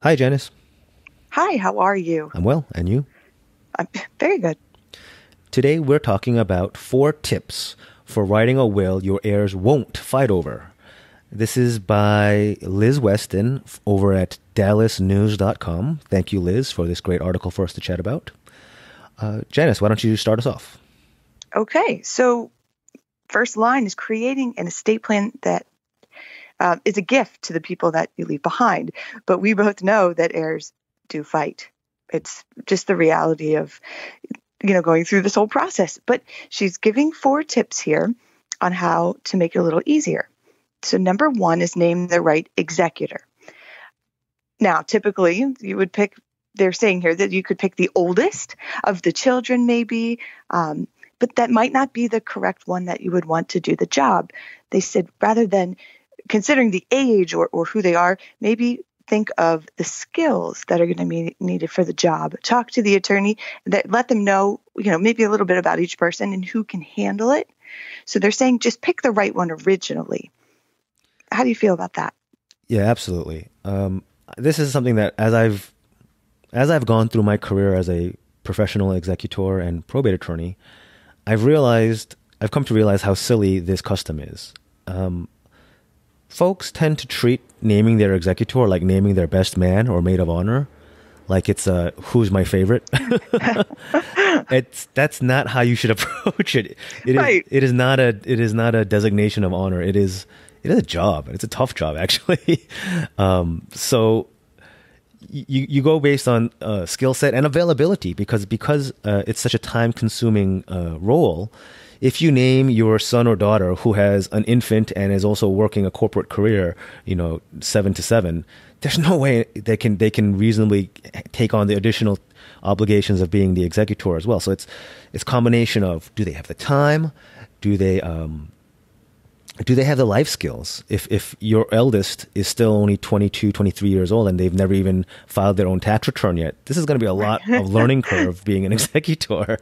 Hi, Janice. Hi, how are you? I'm well, and you? I'm very good. Today we're talking about 4 tips for writing a will your heirs won't fight over. This is by Liz Weston over at dallasnews.com. Thank you, Liz, for this great article for us to chat about. Janice, why don't you start us off? Okay, so first line is creating an estate plan that is a gift to the people that you leave behind. But we both know that heirs do fight. It's just the reality of, going through this whole process. But she's giving 4 tips here on how to make it a little easier. So number 1 is name the right executor. Now, typically you would pick, they're saying here that you could pick the oldest of the children maybe, but that might not be the correct one that you would want to do the job. They said rather than considering the age or who they are, maybe think of the skills that are going to be needed for the job. Talk to the attorney, that let them know, maybe a little bit about each person and who can handle it. So they're saying just pick the right one originally. How do you feel about that? Yeah, absolutely. This is something that as I've gone through my career as a professional executor and probate attorney, I've come to realize how silly this custom is. Folks tend to treat naming their executor like naming their best man or maid of honor, like it's who's my favorite. That's not how you should approach it. Right. It is not a designation of honor. It is a job, and it's a tough job actually. So you go based on skill set and availability because it's such a time consuming role. If you name your son or daughter who has an infant and is also working a corporate career, 7 to 7, there's no way they can reasonably take on the additional obligations of being the executor as well. So it's a combination of, do they have the time? Do they have the life skills? If your eldest is still only 22, 23 years old and they've never even filed their own tax return yet, this is going to be a lot of learning curve being an executor.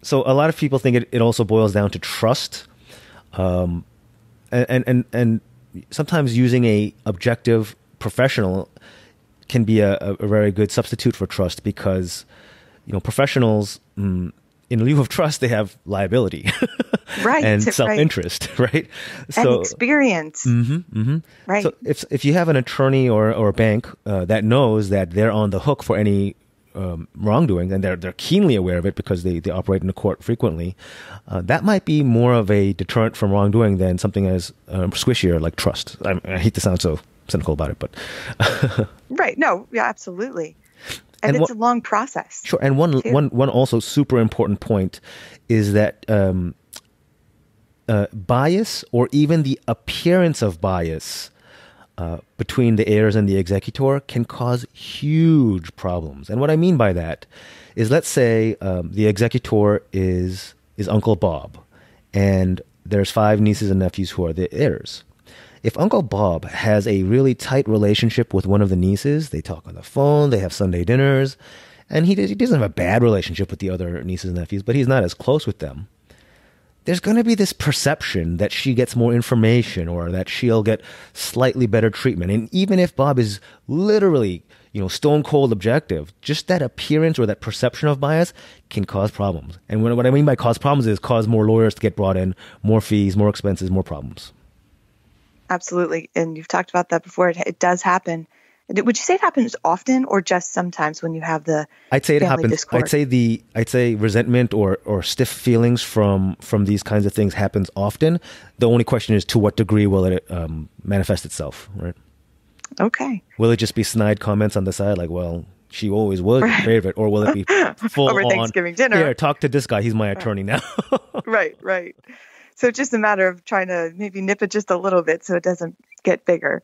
So a lot of people think it also boils down to trust, and sometimes using a objective professional can be a very good substitute for trust because, professionals, in lieu of trust, they have liability, Right, and self-interest, right? So, and experience, right? So if you have an attorney or a bank that knows that they're on the hook for any wrongdoing, and they're keenly aware of it because they operate in the court frequently, that might be more of a deterrent from wrongdoing than something as squishier like trust. I hate to sound so cynical about it, but right. No, yeah, absolutely. And it's a long process. Sure. And one also super important point is that bias or even the appearance of bias between the heirs and the executor can cause huge problems. And what I mean by that is, let's say the executor is Uncle Bob, and there's 5 nieces and nephews who are the heirs. If Uncle Bob has a really tight relationship with one of the nieces, they talk on the phone, they have Sunday dinners, and he doesn't have a bad relationship with the other nieces and nephews, but he's not as close with them. There's going to be this perception that she gets more information or that she'll get slightly better treatment. And even if Bob is literally, stone cold objective, just that appearance or that perception of bias can cause problems. And what I mean by cause problems is cause more lawyers to get brought in, more fees, more expenses, more problems. Absolutely. And you've talked about that before. It does happen. Would you say it happens often or just sometimes when you have the I'd say it family happens. discord? I'd say resentment or stiff feelings from these kinds of things happens often. The only question is, to what degree will it manifest itself, right? Okay. Will it just be snide comments on the side like, well, she always was your favorite, or will it be full over on Thanksgiving dinner? Here, talk to this guy. He's my attorney now. Right. So it's just a matter of trying to maybe nip it just a little bit so it doesn't get bigger.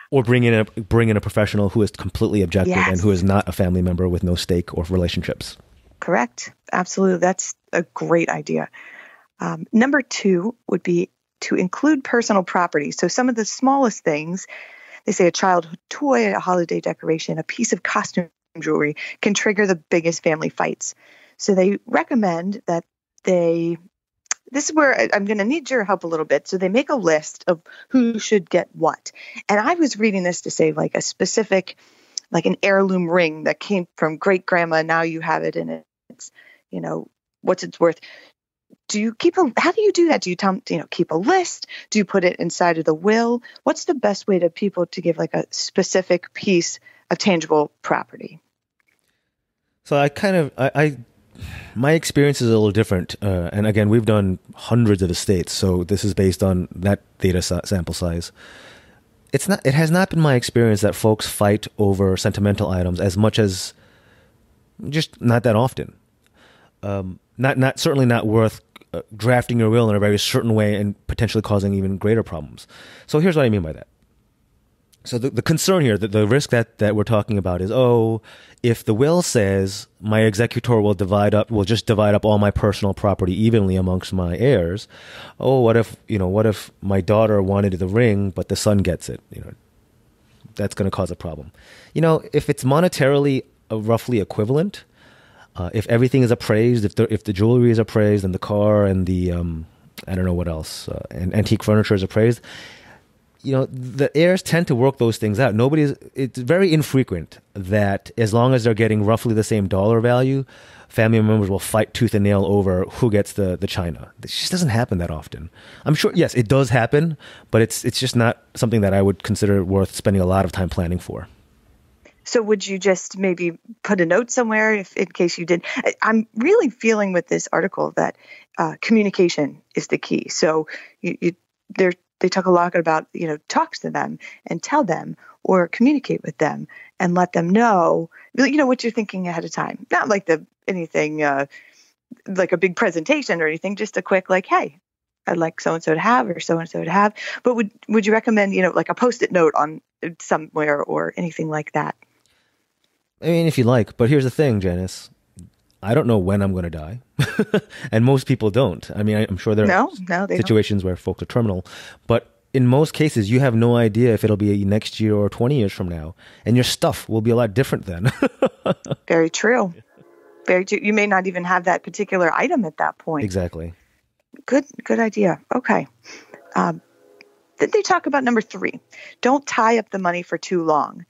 Or bring in a professional who is completely objective and who is not a family member with no stake or relationships. Correct. Absolutely. That's a great idea. Number 2 would be to include personal property. So some of the smallest things, they say a childhood toy, a holiday decoration, a piece of costume jewelry can trigger the biggest family fights. So they recommend that they this is where I'm going to need your help a little bit. So they make a list of who should get what. And I was reading this to say like a specific, like an heirloom ring that came from great grandma. Now you have it and it's, what's it's worth. How do you do that? Do you keep a list? Do you put it inside of the will? What's the best way to people to give like a specific piece of tangible property? So my experience is a little different. And again, we've done hundreds of estates. So this is based on that data sample size. It has not been my experience that folks fight over sentimental items as much as just not that often. Certainly not worth drafting your will in a very certain way and potentially causing even greater problems. So here's what I mean by that. So the concern here, the risk that we're talking about is, if the will says my executor will just divide up all my personal property evenly amongst my heirs. What if my daughter wanted the ring, but the son gets it? That's going to cause a problem. If it's monetarily roughly equivalent, if everything is appraised, if the jewelry is appraised and the car and the, I don't know what else, and antique furniture is appraised, the heirs tend to work those things out. It's very infrequent that as long as they're getting roughly the same dollar value, family members will fight tooth and nail over who gets the china. It just doesn't happen that often. I'm sure, yes, it does happen, but it's just not something that I would consider worth spending a lot of time planning for. So would you just maybe put a note somewhere in case you did? I'm really feeling with this article that communication is the key. So they talk a lot about, talk to them and tell them or communicate with them and let them know, what you're thinking ahead of time. Not like anything like a big presentation or anything, just a quick like, hey, I'd like so-and-so to have or so-and-so to have. But would you recommend, like a Post-it note on somewhere or anything like that? I mean, if you like, but here's the thing, Janice. I don't know when I'm going to die. And most people don't. I mean, I'm sure there are situations where folks are terminal. But in most cases, you have no idea if it'll be next year or 20 years from now. And your stuff will be a lot different then. Very true. Very true. You may not even have that particular item at that point. Exactly. Good idea. Okay. Then they talk about number 3. Don't tie up the money for too long.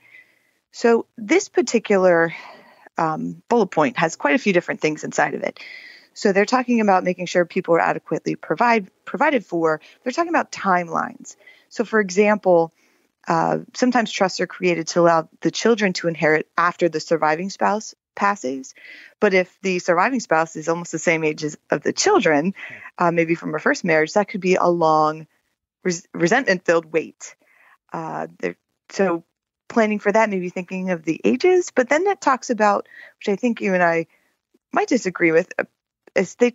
So this particular bullet point has quite a few different things inside of it. So they're talking about making sure people are adequately provided for. They're talking about timelines. So for example, sometimes trusts are created to allow the children to inherit after the surviving spouse passes. But if the surviving spouse is almost the same age as of the children, maybe from a first marriage, that could be a long, resentment-filled wait. So planning for that, maybe thinking of the ages, but then it talks about, which I think you and I might disagree with, is the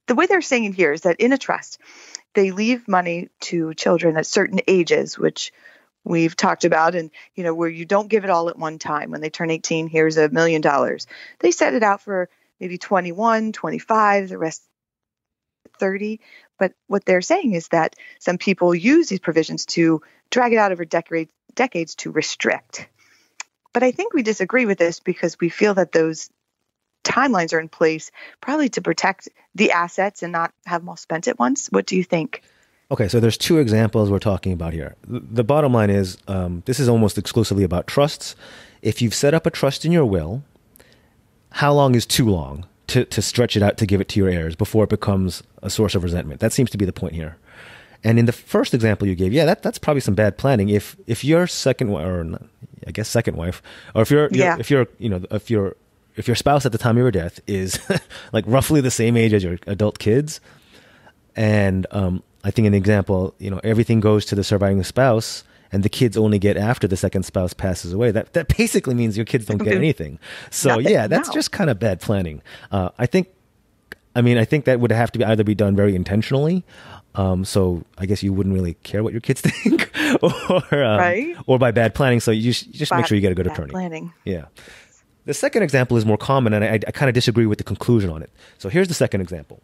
way they're saying it here is that in a trust, they leave money to children at certain ages, which we've talked about, and where you don't give it all at one time. When they turn 18, here's $1 million. They set it out for maybe 21, 25, the rest 30. But what they're saying is that some people use these provisions to drag it out over decades to restrict. But I think we disagree with this because we feel that those timelines are in place probably to protect the assets and not have them all spent at once. What do you think? Okay, so there's 2 examples we're talking about here. The bottom line is this is almost exclusively about trusts. If you've set up a trust in your will, how long is too long to stretch it out to give it to your heirs before it becomes a source of resentment? That seems to be the point here. And in the first example you gave, that's probably some bad planning. If your second wife, or if your spouse at the time of your death is like roughly the same age as your adult kids, and I think an example, everything goes to the surviving spouse, and the kids only get after the second spouse passes away. That basically means your kids don't get anything. So that's just kind of bad planning. I think that would have to either be done very intentionally. So I guess you wouldn't really care what your kids think, or by bad planning. So you just make sure you get a good attorney. Planning. Yeah. The second example is more common, and I kind of disagree with the conclusion on it. So here's the second example.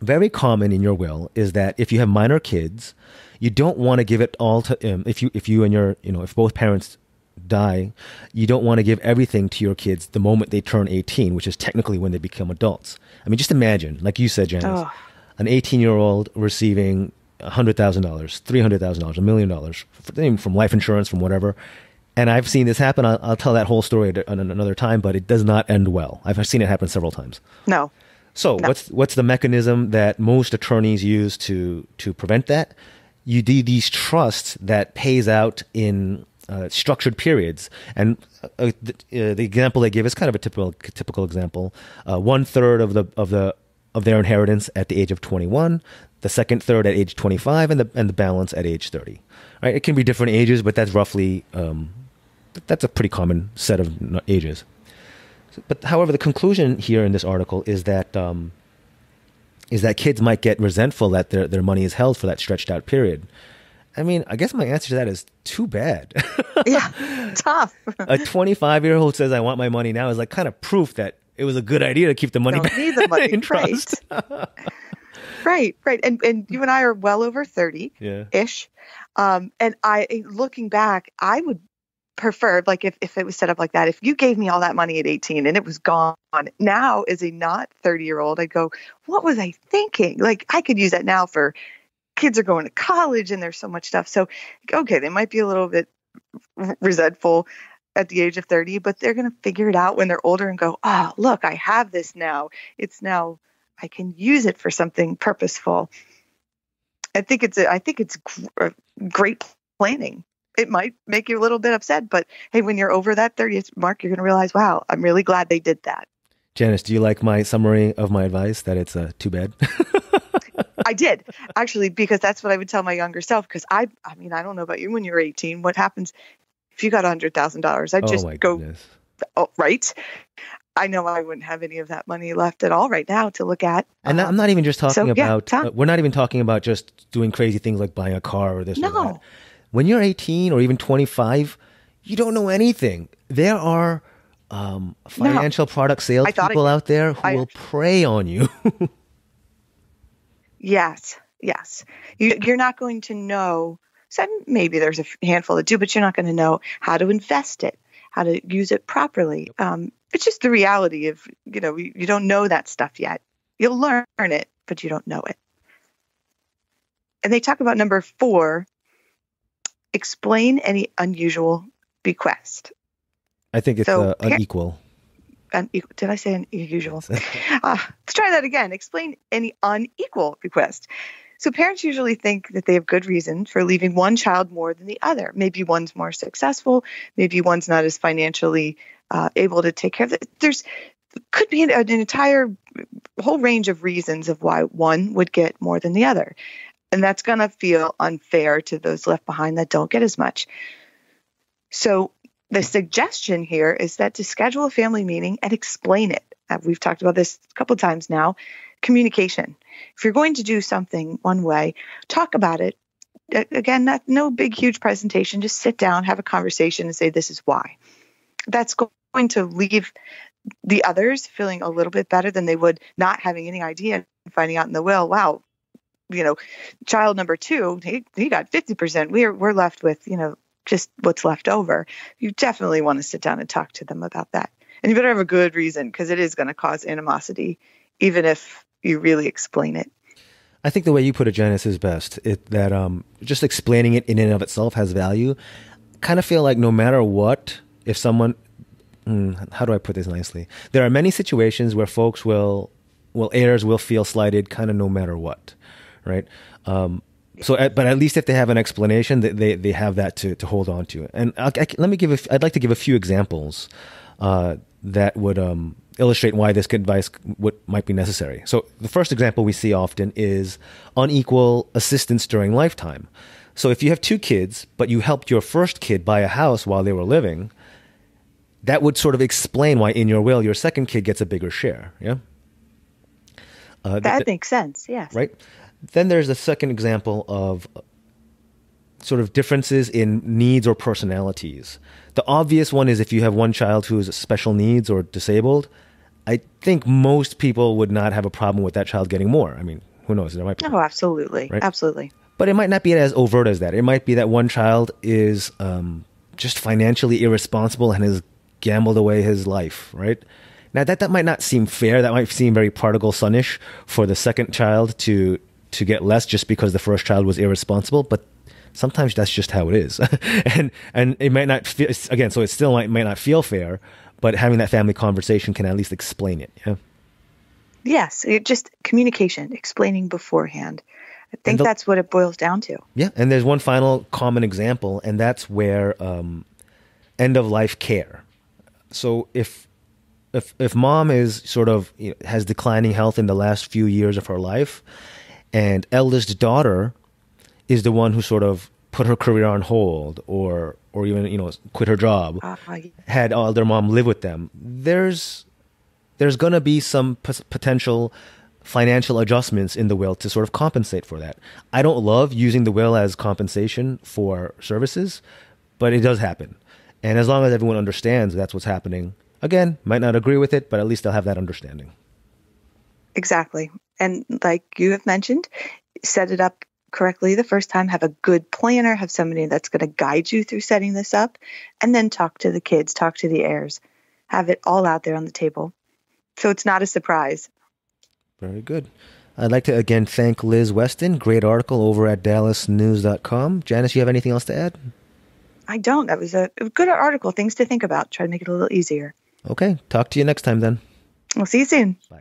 Very common in your will is that if you have minor kids, you don't want to give it all to if both parents die, you don't want to give everything to your kids the moment they turn 18, which is technically when they become adults. I mean, just imagine, like you said, Janice, an 18-year-old receiving $100,000, $300,000, $1 million from life insurance, from whatever. And I've seen this happen. I'll tell that whole story at another time, but it does not end well. I've seen it happen several times. No. So No. what's the mechanism that most attorneys use to prevent that? You do these trusts that pays out in structured periods. And the example they give is kind of a typical example. 1/3 of their inheritance at the age of 21, the second third at age 25, and the balance at age 30. Right? It can be different ages, but that's roughly that's a pretty common set of ages. But however, the conclusion here in this article is that kids might get resentful that their money is held for that stretched out period. I mean, I guess my answer to that is too bad. Yeah, tough. A 25-year-old says, "I want my money now," is like kind of proof that it was a good idea to keep the money Don't need the money. in trust. Right. And you and I are well over 30-ish. Yeah. And looking back, I would prefer, like, if it was set up like that, if you gave me all that money at 18 and it was gone, now as a not 30-year-old, I'd go, what was I thinking? Like, I could use that now for kids are going to college and there's so much stuff. So, okay, they might be a little bit resentful at the age of 30, but they're going to figure it out when they're older and go, oh, look, I have this now. I can use it for something purposeful. I think it's great planning. It might make you a little bit upset, but hey, when you're over that 30th mark, you're going to realize, wow, I'm really glad they did that. Janice, do you like my summary of my advice that it's too bad? I did, actually, because that's what I would tell my younger self. Because I mean, I don't know about you when you're 18. What happens if you got $100,000? I'd just go, goodness. Oh, right? I know I wouldn't have any of that money left at all right now to look at. And I'm not even just talking about, Tom. we're not even talking about just doing crazy things like buying a car or this or that. No. When you're 18 or even 25, you don't know anything. There are financial product salespeople out there who will prey on you. Yes. You're not going to know. So maybe there's a handful that do, but you're not going to know how to invest it, how to use it properly. It's just the reality of, you don't know that stuff yet. You'll learn it, but you don't know it. And they talk about number 4, explain any unusual bequest. I think it's unequal. Did I say unusual? Let's try that again. Explain any unequal bequest. So parents usually think that they have good reason for leaving one child more than the other. Maybe one's more successful. Maybe one's not as financially able to take care of it. There's could be an entire whole range of reasons of why one would get more than the other. And that's going to feel unfair to those left behind that don't get as much. So the suggestion here is that to schedule a family meeting and explain it. We've talked about this a couple of times now. Communication. If you're going to do something one way, talk about it. Again, no big, huge presentation. Just sit down, have a conversation, and say, this is why. That's going to leave the others feeling a little bit better than they would not having any idea and finding out in the will, wow, child number 2, he got 50%. We're left with, just what's left over. You definitely want to sit down and talk to them about that. And you better have a good reason, because it is going to cause animosity, even if you really explain it. I think the way you put it, Janice, is best. That just explaining it in and of itself has value. Kind of feel like no matter what, if someone, how do I put this nicely? There are many situations where folks heirs will feel slighted kind of no matter what, right? But at least if they have an explanation, they have that to hold on to. And I'd like to give a few examples that would illustrate why this advice might be necessary. So the first example we see often is unequal assistance during lifetime. So if you have 2 kids, but you helped your first kid buy a house while they were living, that would sort of explain why in your will your second kid gets a bigger share. Yeah, that makes sense. Yes. Right. Then there's the second example of sort of differences in needs or personalities. The obvious one is if you have one child who has special needs or disabled, I think most people would not have a problem with that child getting more. I mean, who knows? There might be. Oh, absolutely. Right? Absolutely. But it might not be as overt as that. It might be that one child is just financially irresponsible and has gambled away his life, right? Now that might not seem fair. That might seem very prodigal son-ish for the second child to get less just because the first child was irresponsible. But sometimes that's just how it is, and it might not feel, again. So it still might not feel fair. But having that family conversation can at least explain it. Yeah. Yes, just communication, explaining beforehand. I think that's what it boils down to. Yeah, and there's one final common example, and that's where end of life care. So if mom is sort of has declining health in the last few years of her life, and eldest daughter is the one who sort of put her career on hold, or even quit her job, had their mom live with them, there's going to be some potential financial adjustments in the will to sort of compensate for that. I don't love using the will as compensation for services, but it does happen. And as long as everyone understands that's what's happening, again, might not agree with it, but at least they'll have that understanding. Exactly. And like you have mentioned, set it up correctly the first time, have a good planner, have somebody that's going to guide you through setting this up, and then talk to the kids, talk to the heirs, have it all out there on the table. So it's not a surprise. Very good. I'd like to again thank Liz Weston. Great article over at dallasnews.com. Janice, you have anything else to add? I don't. That was a good article. Things to think about. Try to make it a little easier. Okay. Talk to you next time then. We'll see you soon. Bye.